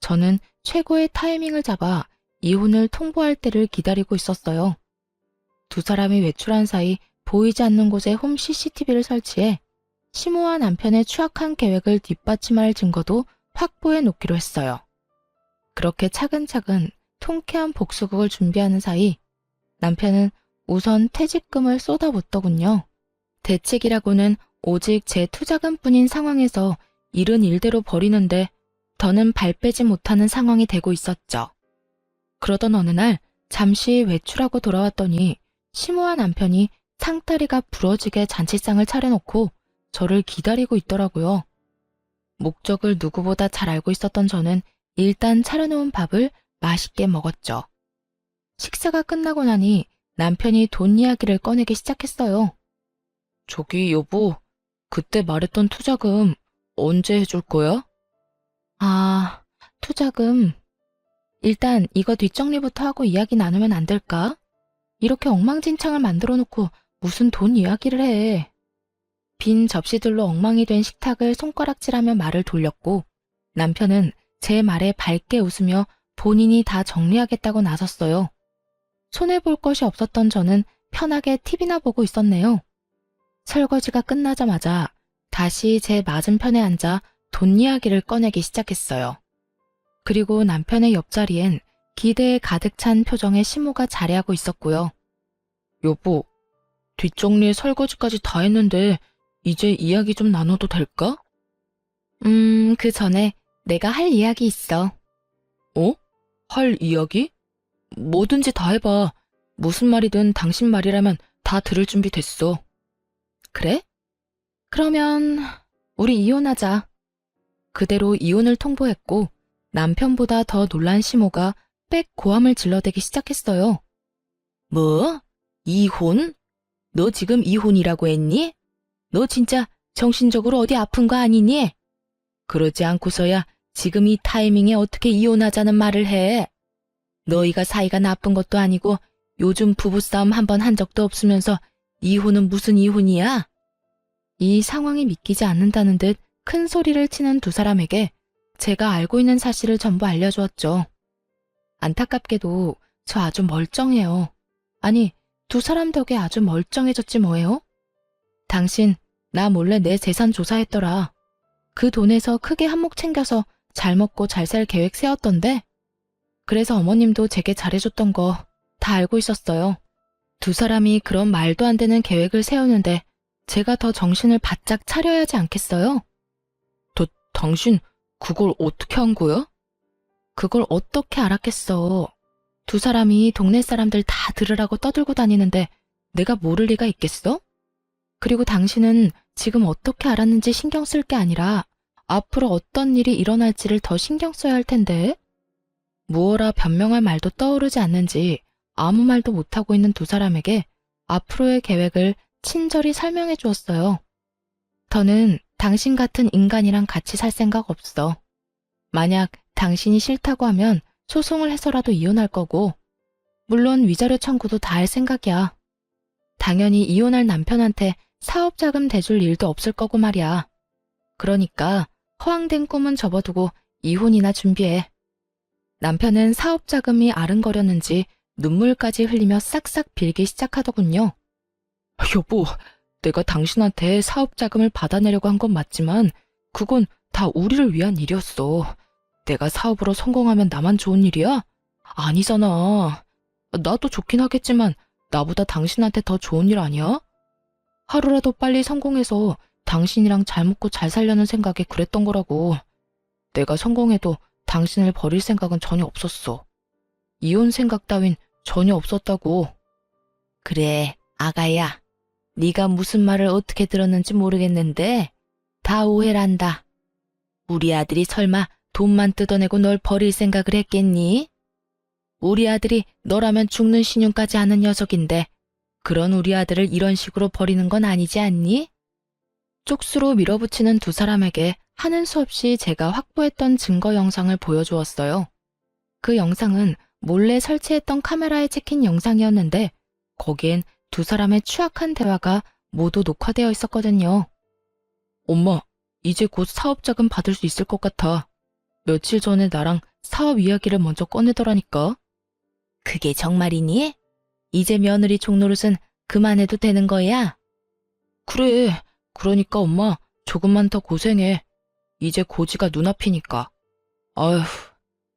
저는 최고의 타이밍을 잡아 이혼을 통보할 때를 기다리고 있었어요. 두 사람이 외출한 사이 보이지 않는 곳에 홈 CCTV를 설치해 시모와 남편의 추악한 계획을 뒷받침할 증거도 확보해 놓기로 했어요. 그렇게 차근차근 통쾌한 복수극을 준비하는 사이 남편은 우선 퇴직금을 쏟아붓더군요. 대책이라고는 오직 제 투자금뿐인 상황에서 일은 일대로 벌이는데 더는 발 빼지 못하는 상황이 되고 있었죠. 그러던 어느 날 잠시 외출하고 돌아왔더니 시모와 남편이 상다리가 부러지게 잔치상을 차려놓고 저를 기다리고 있더라고요. 목적을 누구보다 잘 알고 있었던 저는 일단 차려놓은 밥을 맛있게 먹었죠. 식사가 끝나고 나니 남편이 돈 이야기를 꺼내기 시작했어요. 저기 여보, 그때 말했던 투자금 언제 해줄 거야? 아, 투자금. 일단 이거 뒷정리부터 하고 이야기 나누면 안 될까? 이렇게 엉망진창을 만들어 놓고 무슨 돈 이야기를 해. 빈 접시들로 엉망이 된 식탁을 손가락질하며 말을 돌렸고 남편은 제 말에 밝게 웃으며 본인이 다 정리하겠다고 나섰어요. 손해볼 것이 없었던 저는 편하게 TV나 보고 있었네요. 설거지가 끝나자마자 다시 제 맞은편에 앉아 돈 이야기를 꺼내기 시작했어요. 그리고 남편의 옆자리엔 기대에 가득 찬 표정의 시모가 자리하고 있었고요. 여보, 뒷정리에 설거지까지 다 했는데 이제 이야기 좀 나눠도 될까? 그 전에 내가 할 이야기 있어. 어? 할 이야기? 뭐든지 다 해봐. 무슨 말이든 당신 말이라면 다 들을 준비 됐어. 그래? 그러면 우리 이혼하자. 그대로 이혼을 통보했고 남편보다 더 놀란 시모가 빽 고함을 질러대기 시작했어요. 뭐? 이혼? 너 지금 이혼이라고 했니? 너 진짜 정신적으로 어디 아픈 거 아니니? 그러지 않고서야 지금 이 타이밍에 어떻게 이혼하자는 말을 해? 너희가 사이가 나쁜 것도 아니고 요즘 부부싸움 한 번 한 적도 없으면서 이혼은 무슨 이혼이야? 이 상황이 믿기지 않는다는 듯 큰 소리를 치는 두 사람에게 제가 알고 있는 사실을 전부 알려주었죠. 안타깝게도 저 아주 멀쩡해요. 아니, 두 사람 덕에 아주 멀쩡해졌지 뭐예요? 당신 나 몰래 내 재산 조사했더라. 그 돈에서 크게 한몫 챙겨서 잘 먹고 잘 살 계획 세웠던데? 그래서 어머님도 제게 잘해줬던 거 다 알고 있었어요. 두 사람이 그런 말도 안 되는 계획을 세우는데 제가 더 정신을 바짝 차려야 하지 않겠어요? 당신 그걸 어떻게 한 거야? 그걸 어떻게 알았겠어. 두 사람이 동네 사람들 다 들으라고 떠들고 다니는데 내가 모를 리가 있겠어? 그리고 당신은 지금 어떻게 알았는지 신경 쓸 게 아니라 앞으로 어떤 일이 일어날지를 더 신경 써야 할 텐데. 무어라 변명할 말도 떠오르지 않는지 아무 말도 못하고 있는 두 사람에게 앞으로의 계획을 친절히 설명해 주었어요. 더는 당신 같은 인간이랑 같이 살 생각 없어. 만약 당신이 싫다고 하면 소송을 해서라도 이혼할 거고, 물론 위자료 청구도 다 할 생각이야. 당연히 이혼할 남편한테 사업자금 대줄 일도 없을 거고 말이야. 그러니까 허황된 꿈은 접어두고 이혼이나 준비해. 남편은 사업자금이 아른거렸는지 눈물까지 흘리며 싹싹 빌기 시작하더군요. 여보, 내가 당신한테 사업자금을 받아내려고 한 건 맞지만 그건 다 우리를 위한 일이었어. 내가 사업으로 성공하면 나만 좋은 일이야? 아니잖아. 나도 좋긴 하겠지만 나보다 당신한테 더 좋은 일 아니야? 하루라도 빨리 성공해서 당신이랑 잘 먹고 잘 살려는 생각에 그랬던 거라고. 내가 성공해도 당신을 버릴 생각은 전혀 없었어. 이혼 생각 따윈 전혀 없었다고. 그래, 아가야. 네가 무슨 말을 어떻게 들었는지 모르겠는데 다 오해란다. 우리 아들이 설마 돈만 뜯어내고 널 버릴 생각을 했겠니? 우리 아들이 너라면 죽는 신용까지 하는 녀석인데 그런 우리 아들을 이런 식으로 버리는 건 아니지 않니? 쪽수로 밀어붙이는 두 사람에게 하는 수 없이 제가 확보했던 증거 영상을 보여주었어요. 그 영상은 몰래 설치했던 카메라에 찍힌 영상이었는데 거기엔 두 사람의 추악한 대화가 모두 녹화되어 있었거든요. 엄마, 이제 곧 사업 자금 받을 수 있을 것 같아. 며칠 전에 나랑 사업 이야기를 먼저 꺼내더라니까. 그게 정말이니? 이제 며느리 종노릇은 그만해도 되는 거야? 그래, 그러니까 엄마 조금만 더 고생해. 이제 고지가 눈앞이니까. 아휴,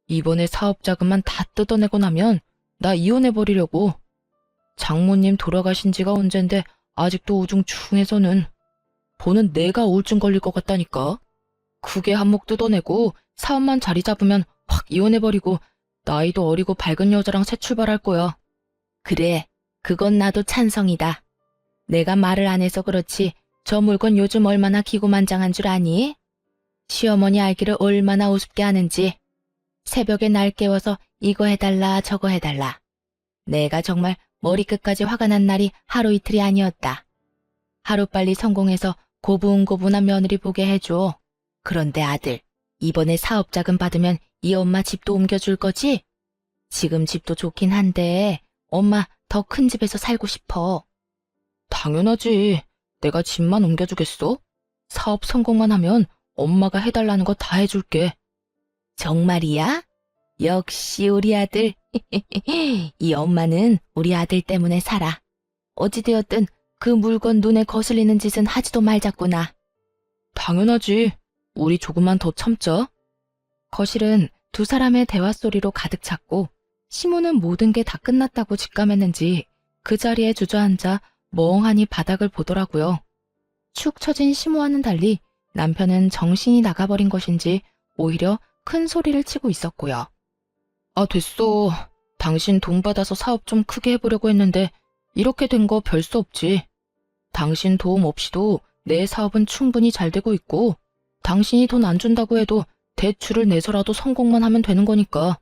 이번에 사업 자금만 다 뜯어내고 나면 나 이혼해버리려고. 장모님 돌아가신 지가 언젠데 아직도 우중충해서는. 보는 내가 우울증 걸릴 것 같다니까. 그게 한몫 뜯어내고 사업만 자리 잡으면 확 이혼해버리고 나이도 어리고 밝은 여자랑 새 출발할 거야. 그래, 그건 나도 찬성이다. 내가 말을 안 해서 그렇지 저 물건 요즘 얼마나 기고만장한 줄 아니? 시어머니 알기를 얼마나 우습게 하는지. 새벽에 날 깨워서 이거 해달라 저거 해달라. 내가 정말 머리끝까지 화가 난 날이 하루 이틀이 아니었다. 하루빨리 성공해서 고분고분한 며느리 보게 해줘. 그런데 아들, 이번에 사업 자금 받으면 이 엄마 집도 옮겨줄 거지? 지금 집도 좋긴 한데 엄마 더 큰 집에서 살고 싶어. 당연하지. 내가 집만 옮겨주겠어? 사업 성공만 하면 엄마가 해달라는 거 다 해줄게. 정말이야? 역시 우리 아들. 이 엄마는 우리 아들 때문에 살아. 어찌되었든 그 물건 눈에 거슬리는 짓은 하지도 말자꾸나. 당연하지. 우리 조금만 더 참자. 거실은 두 사람의 대화 소리로 가득 찼고 시모는 모든 게 다 끝났다고 직감했는지 그 자리에 주저앉아 멍하니 바닥을 보더라고요. 축 처진 시모와는 달리 남편은 정신이 나가버린 것인지 오히려 큰 소리를 치고 있었고요. 아, 됐어. 당신 돈 받아서 사업 좀 크게 해보려고 했는데 이렇게 된 거 별 수 없지. 당신 도움 없이도 내 사업은 충분히 잘 되고 있고 당신이 돈 안 준다고 해도 대출을 내서라도 성공만 하면 되는 거니까.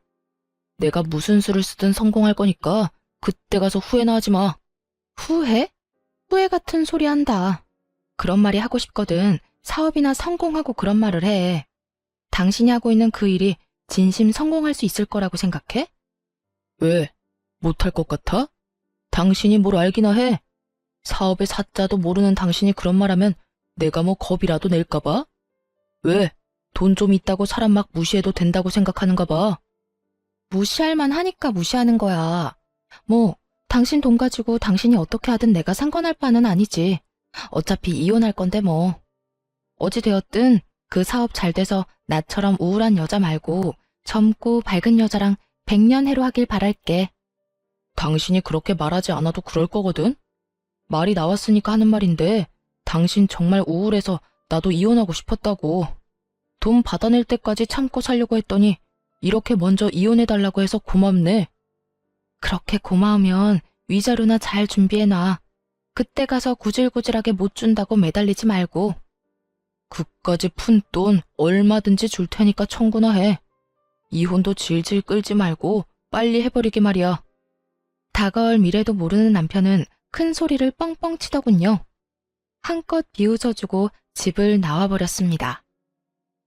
내가 무슨 수를 쓰든 성공할 거니까 그때 가서 후회나 하지 마. 후회? 후회 같은 소리 한다. 그런 말이 하고 싶거든. 사업이나 성공하고 그런 말을 해. 당신이 하고 있는 그 일이 진심 성공할 수 있을 거라고 생각해? 왜? 못할 것 같아? 당신이 뭘 알기나 해? 사업의 사자도 모르는 당신이 그런 말하면 내가 뭐 겁이라도 낼까 봐? 왜? 돈 좀 있다고 사람 막 무시해도 된다고 생각하는가 봐. 무시할 만하니까 무시하는 거야. 뭐 당신 돈 가지고 당신이 어떻게 하든 내가 상관할 바는 아니지. 어차피 이혼할 건데 뭐. 어찌되었든 그 사업 잘 돼서 나처럼 우울한 여자 말고 젊고 밝은 여자랑 백년해로 하길 바랄게. 당신이 그렇게 말하지 않아도 그럴 거거든? 말이 나왔으니까 하는 말인데 당신 정말 우울해서 나도 이혼하고 싶었다고. 돈 받아낼 때까지 참고 살려고 했더니 이렇게 먼저 이혼해달라고 해서 고맙네. 그렇게 고마우면 위자료나 잘 준비해놔. 그때 가서 구질구질하게 못 준다고 매달리지 말고. 그까지 푼 돈 얼마든지 줄 테니까 청구나 해. 이혼도 질질 끌지 말고 빨리 해버리게 말이야. 다가올 미래도 모르는 남편은 큰 소리를 뻥뻥 치더군요. 한껏 비웃어주고 집을 나와버렸습니다.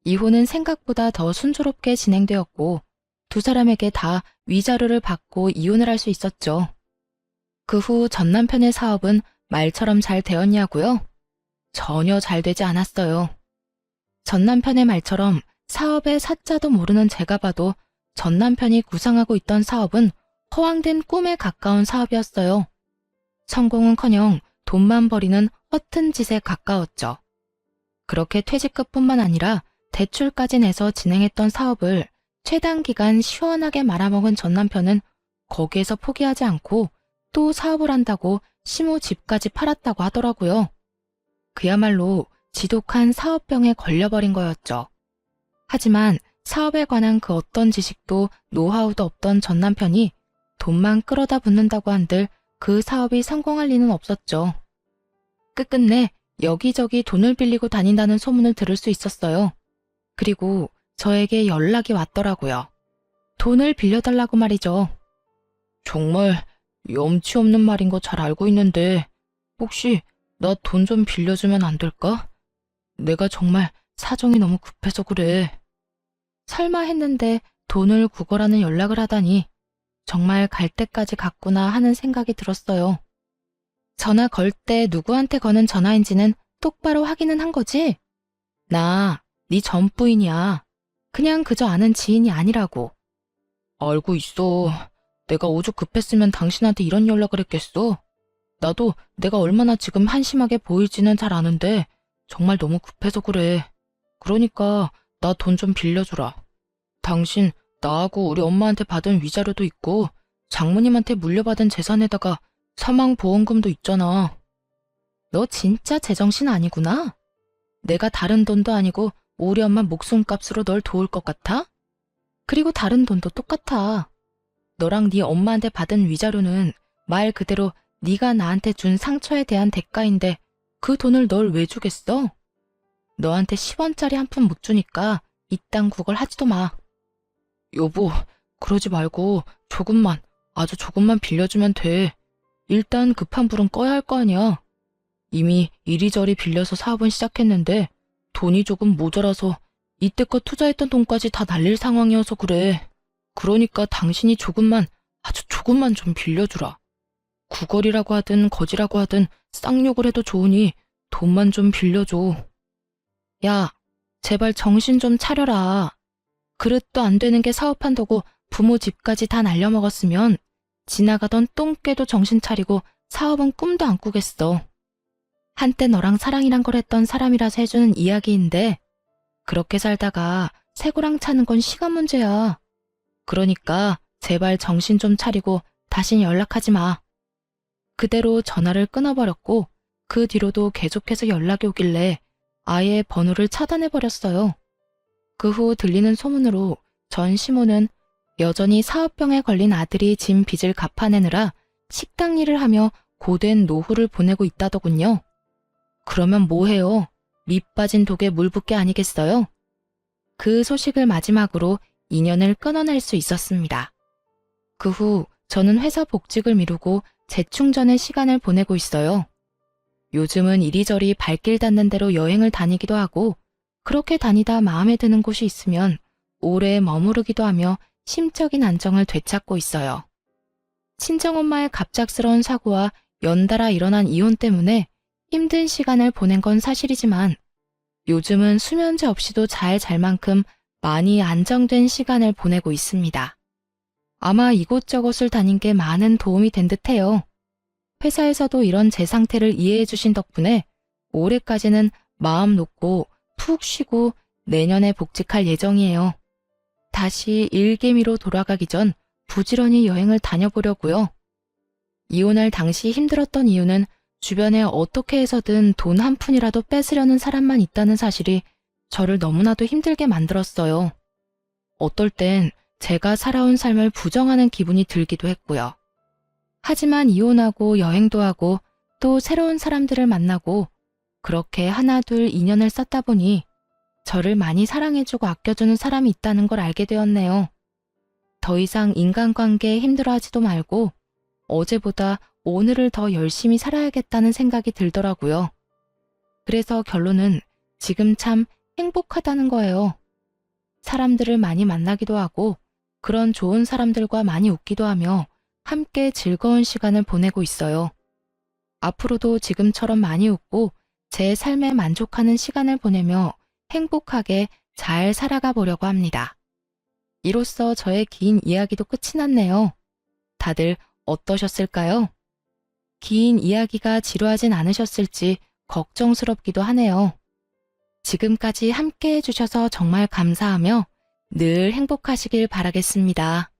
이혼은 생각보다 더 순조롭게 진행되었고 두 사람에게 다 위자료를 받고 이혼을 할 수 있었죠. 그 후 전 남편의 사업은 말처럼 잘 되었냐고요? 전혀 잘 되지 않았어요. 전 남편의 말처럼 사업의 사자도 모르는 제가 봐도 전 남편이 구상하고 있던 사업은 허황된 꿈에 가까운 사업이었어요. 성공은커녕 돈만 버리는 허튼 짓에 가까웠죠. 그렇게 퇴직금뿐만 아니라 대출까지 내서 진행했던 사업을 최단 기간 시원하게 말아먹은 전 남편은 거기에서 포기하지 않고 또 사업을 한다고 시모 집까지 팔았다고 하더라고요. 그야말로 지독한 사업병에 걸려버린 거였죠. 하지만 사업에 관한 그 어떤 지식도 노하우도 없던 전 남편이 돈만 끌어다 붓는다고 한들 그 사업이 성공할 리는 없었죠. 끝끝내 여기저기 돈을 빌리고 다닌다는 소문을 들을 수 있었어요. 그리고 저에게 연락이 왔더라고요. 돈을 빌려달라고 말이죠. 정말 염치 없는 말인 거 잘 알고 있는데 혹시 나 돈 좀 빌려주면 안 될까? 내가 정말 사정이 너무 급해서 그래. 설마 했는데 돈을 구걸하는 연락을 하다니 정말 갈 때까지 갔구나 하는 생각이 들었어요. 전화 걸 때 누구한테 거는 전화인지는 똑바로 확인은 한 거지? 나 네 전 부인이야. 그냥 그저 아는 지인이 아니라고. 알고 있어. 내가 오죽 급했으면 당신한테 이런 연락을 했겠어? 나도 내가 얼마나 지금 한심하게 보일지는 잘 아는데 정말 너무 급해서 그래. 그러니까 나 돈 좀 빌려주라. 당신 나하고 우리 엄마한테 받은 위자료도 있고 장모님한테 물려받은 재산에다가 사망보험금도 있잖아. 너 진짜 제정신 아니구나? 내가 다른 돈도 아니고 우리 엄마 목숨값으로 널 도울 것 같아? 그리고 다른 돈도 똑같아. 너랑 네 엄마한테 받은 위자료는 말 그대로 네가 나한테 준 상처에 대한 대가인데 그 돈을 널 왜 주겠어? 너한테 10원짜리 한 푼 못 주니까 이딴 구걸 하지도 마. 여보, 그러지 말고 조금만, 아주 조금만 빌려주면 돼. 일단 급한 불은 꺼야 할 거 아니야. 이미 이리저리 빌려서 사업은 시작했는데 돈이 조금 모자라서 이때껏 투자했던 돈까지 다 날릴 상황이어서 그래. 그러니까 당신이 조금만, 아주 조금만 좀 빌려주라. 구걸이라고 하든 거지라고 하든 쌍욕을 해도 좋으니 돈만 좀 빌려줘. 야, 제발 정신 좀 차려라. 그릇도 안 되는 게 사업한다고 부모 집까지 다 날려먹었으면 지나가던 똥개도 정신 차리고 사업은 꿈도 안 꾸겠어. 한때 너랑 사랑이란 걸 했던 사람이라서 해주는 이야기인데 그렇게 살다가 새고랑 차는 건 시간 문제야. 그러니까 제발 정신 좀 차리고 다신 연락하지 마. 그대로 전화를 끊어버렸고 그 뒤로도 계속해서 연락이 오길래 아예 번호를 차단해버렸어요. 그 후 들리는 소문으로 전 시모는 여전히 사업병에 걸린 아들이 진 빚을 갚아내느라 식당 일을 하며 고된 노후를 보내고 있다더군요. 그러면 뭐해요? 밑 빠진 독에 물 붓게 아니겠어요? 그 소식을 마지막으로 인연을 끊어낼 수 있었습니다. 그 후 저는 회사 복직을 미루고 재충전의 시간을 보내고 있어요. 요즘은 이리저리 발길 닿는 대로 여행을 다니기도 하고 그렇게 다니다 마음에 드는 곳이 있으면 오래 머무르기도 하며 심적인 안정을 되찾고 있어요. 친정엄마의 갑작스러운 사고와 연달아 일어난 이혼 때문에 힘든 시간을 보낸 건 사실이지만 요즘은 수면제 없이도 잘 잘 만큼 많이 안정된 시간을 보내고 있습니다. 아마 이곳저곳을 다닌 게 많은 도움이 된 듯해요. 회사에서도 이런 제 상태를 이해해 주신 덕분에 올해까지는 마음 놓고 푹 쉬고 내년에 복직할 예정이에요. 다시 일개미로 돌아가기 전 부지런히 여행을 다녀보려고요. 이혼할 당시 힘들었던 이유는 주변에 어떻게 해서든 돈 한 푼이라도 뺏으려는 사람만 있다는 사실이 저를 너무나도 힘들게 만들었어요. 어떨 땐 제가 살아온 삶을 부정하는 기분이 들기도 했고요. 하지만 이혼하고 여행도 하고 또 새로운 사람들을 만나고 그렇게 하나둘 인연을 쌓다 보니 저를 많이 사랑해주고 아껴주는 사람이 있다는 걸 알게 되었네요. 더 이상 인간관계에 힘들어하지도 말고 어제보다 오늘을 더 열심히 살아야겠다는 생각이 들더라고요. 그래서 결론은 지금 참 행복하다는 거예요. 사람들을 많이 만나기도 하고 그런 좋은 사람들과 많이 웃기도 하며 함께 즐거운 시간을 보내고 있어요. 앞으로도 지금처럼 많이 웃고 제 삶에 만족하는 시간을 보내며 행복하게 잘 살아가 보려고 합니다. 이로써 저의 긴 이야기도 끝이 났네요. 다들 어떠셨을까요? 긴 이야기가 지루하진 않으셨을지 걱정스럽기도 하네요. 지금까지 함께 해주셔서 정말 감사하며 늘 행복하시길 바라겠습니다.